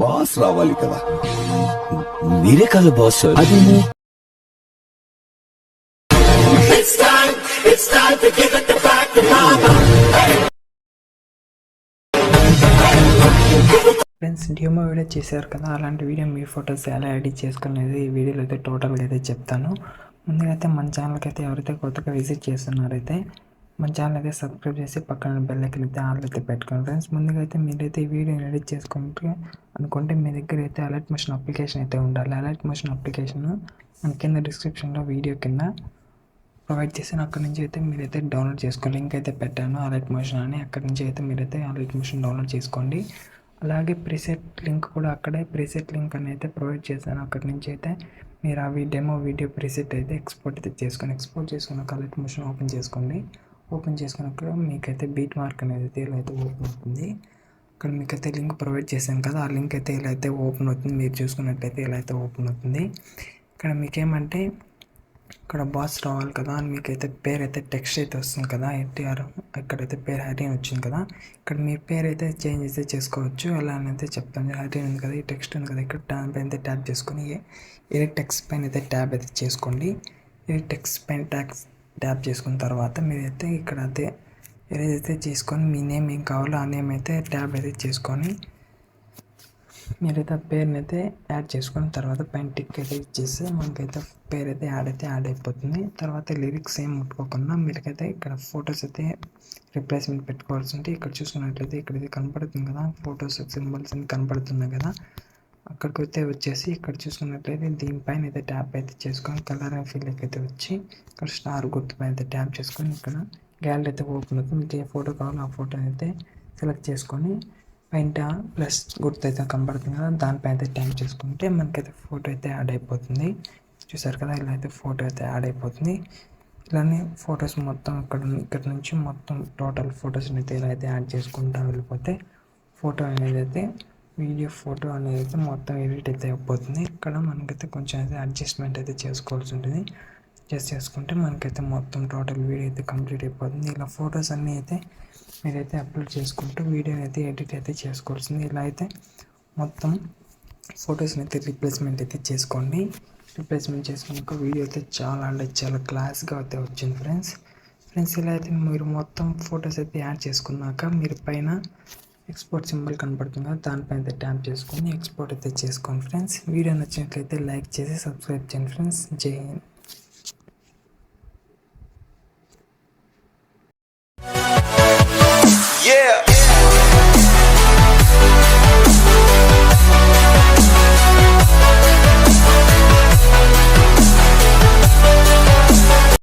Boss రావాలి కదా, మీరే కదా బాస్ సార్. అది ఫ్రెండ్స్, డిమో వీడియో చేశారు కదా, అలాంటి వీడియో మీ ఫొటోస్ ఎలా ఎడిట్ చేసుకునేది ఈ వీడియోలో అయితే టోటల్గా అయితే చెప్తాను. ముందుగా అయితే మన ఛానల్కి అయితే ఎవరైతే కొత్తగా విజిట్ చేస్తున్నారైతే మన ఛానల్ అయితే సబ్స్క్రైబ్ చేసి పక్కన బెల్ ఐకాన్ అయితే ఆల్ అయితే పెట్టుకోండి ఫ్రెండ్స్. ముందుగా అయితే మీరైతే ఈ వీడియో ఎడిట్ చేసుకుంటే అనుకుంటే మీ దగ్గర అయితే అలర్ట్ మోషన్ అప్లికేషన్ అయితే ఉండాలి. అలర్ట్ మోషన్ అప్లికేషన్ మన కింద డిస్క్రిప్షన్లో వీడియో కింద ప్రొవైడ్ చేసిన అక్కడి నుంచి అయితే మీరైతే డౌన్లోడ్ చేసుకోండి. లింక్ అయితే పెట్టాను అలర్ట్ మోషన్ అని, అక్కడి నుంచి అయితే మీరైతే అలర్ట్ మోషన్ డౌన్లోడ్ చేసుకోండి. అలాగే ప్రీసెట్ లింక్ కూడా అక్కడే ప్రీసెట్ లింక్ అని అయితే ప్రొవైడ్ చేశాను. అక్కడి నుంచి అయితే మీరు ఆ డెమో వీడియో ప్రీసెట్ అయితే ఎక్స్పోర్ట్ చేసుకుని అలర్ట్ మోషన్ ఓపెన్ చేసుకోండి. ఓపెన్ చేసుకున్నప్పుడు మీకైతే బీట్ మార్క్ అనేది అయితే ఇలా అయితే ఓపెన్ అవుతుంది. ఇక్కడ మీకైతే లింక్ ప్రొవైడ్ చేశాను కదా, ఆ లింక్ అయితే ఇలా అయితే ఓపెన్ అవుతుంది. మీరు చూసుకున్నట్లయితే ఇలా అయితే ఓపెన్ అవుతుంది. ఇక్కడ మీకేమంటే ఇక్కడ బాస్ రావాలి కదా అని మీకైతే పేరు అయితే టెక్స్ట్ అయితే వస్తుంది కదా, ఎన్టీఆర్ ఇక్కడైతే పేరు హరి అని వచ్చింది కదా. ఇక్కడ మీ పేరు అయితే చేంజ్ అయితే చేసుకోవచ్చు. ఎలా అని అయితే చెప్తాను. హరి ఉంది కదా, ఈ టెక్స్ట్ ఉంది కదా, ఇక్కడ ట్యాబ్ అయితే ట్యాప్ చేసుకొని ఎడిట్ టెక్స్ట్ పైన అయితే ట్యాబ్ అయితే చేసుకోండి. ఎడిట్ టెక్స్ట్ పైన ట్యాప్ చేసుకున్న తర్వాత మీరైతే ఇక్కడ అయితే ఏదైతే చేసుకొని మీ నేమ్ ఏం కావాలో ఆ నేమ్ అయితే ట్యాబ్ అయితే చేసుకొని మీరైతే ఆ పేరుని అయితే యాడ్ చేసుకున్న తర్వాత పైన టిక్ అయితే ఇచ్చేస్తే మనకైతే పేరు అయితే యాడ్ అయిపోతుంది. తర్వాత లిరిక్స్ ఏం ముట్టుకోకుండా మీకైతే ఇక్కడ ఫొటోస్ అయితే రిప్లేస్మెంట్ పెట్టుకోవాల్సి ఉంటే ఇక్కడ చూసుకున్నట్లయితే ఇక్కడైతే కనపడుతుంది కదా, ఫొటోస్ సింబల్స్ అన్ని కనపడుతున్నాయి కదా, అక్కడికి అయితే వచ్చేసి ఇక్కడ చూసుకున్నట్లయితే దీనిపైన అయితే ట్యాప్ అయితే చేసుకొని కలర్ అండ్ ఫీల్ అయితే వచ్చి ఇక్కడ స్టార్ గుర్తు పైన అయితే ట్యాప్ చేసుకొని ఇక్కడ గ్యాలరీ అయితే ఓపెన్ అవుతుంది. మీకు ఏ ఫోటో కావాలో ఆ ఫోటోని అయితే సెలెక్ట్ చేసుకొని పైన ప్లస్ గుర్తు అయితే కనబడుతుంది కదా, దానిపైన అయితే ట్యాప్ చేసుకుంటే మనకైతే ఫోటో అయితే యాడ్ అయిపోతుంది. చూసారు కదా, ఇలా అయితే ఫోటో అయితే యాడ్ అయిపోతుంది. ఇలానే ఫొటోస్ మొత్తం ఇక్కడ నుంచి మొత్తం టోటల్ ఫొటోస్ని అయితే ఇలా అయితే యాడ్ చేసుకుంటూ వెళ్ళిపోతే ఫోటో అనేది అయితే వీడియో ఫోటో అనేది అయితే మొత్తం ఎడిట్ అయితే అయిపోతుంది. ఇక్కడ మనకైతే కొంచెం అయితే అడ్జస్ట్మెంట్ అయితే చేసుకోవాల్సి ఉంటుంది. అడ్జస్ట్ చేసుకుంటే మనకైతే మొత్తం టోటల్ వీడియో అయితే కంప్లీట్ అయిపోతుంది. ఇలా ఫొటోస్ అన్నీ అయితే మీరైతే అప్లోడ్ చేసుకుంటూ వీడియోని అయితే ఎడిట్ అయితే చేసుకోవాల్సింది. ఇలా అయితే మొత్తం ఫొటోస్ని అయితే రీప్లేస్మెంట్ అయితే చేసుకోండి. రీప్లేస్మెంట్ చేసుకున్నాక వీడియో అయితే చాలా అంటే చాలా క్లాస్గా అయితే వచ్చింది ఫ్రెండ్స్. ఇలా అయితే మీరు మొత్తం ఫొటోస్ అయితే యాడ్ చేసుకున్నాక మీరు పైన ఎక్స్పోర్ట్ సింబల్ కనపడుతుంది కదా, దానిపైన అయితే ట్యాప్ చేసుకొని ఎక్స్పోర్ట్ అయితే చేసుకోండి ఫ్రెండ్స్. వీడియో నచ్చినట్లయితే లైక్ చేసి సబ్స్క్రైబ్ చేయండి ఫ్రెండ్స్. జై హింద్.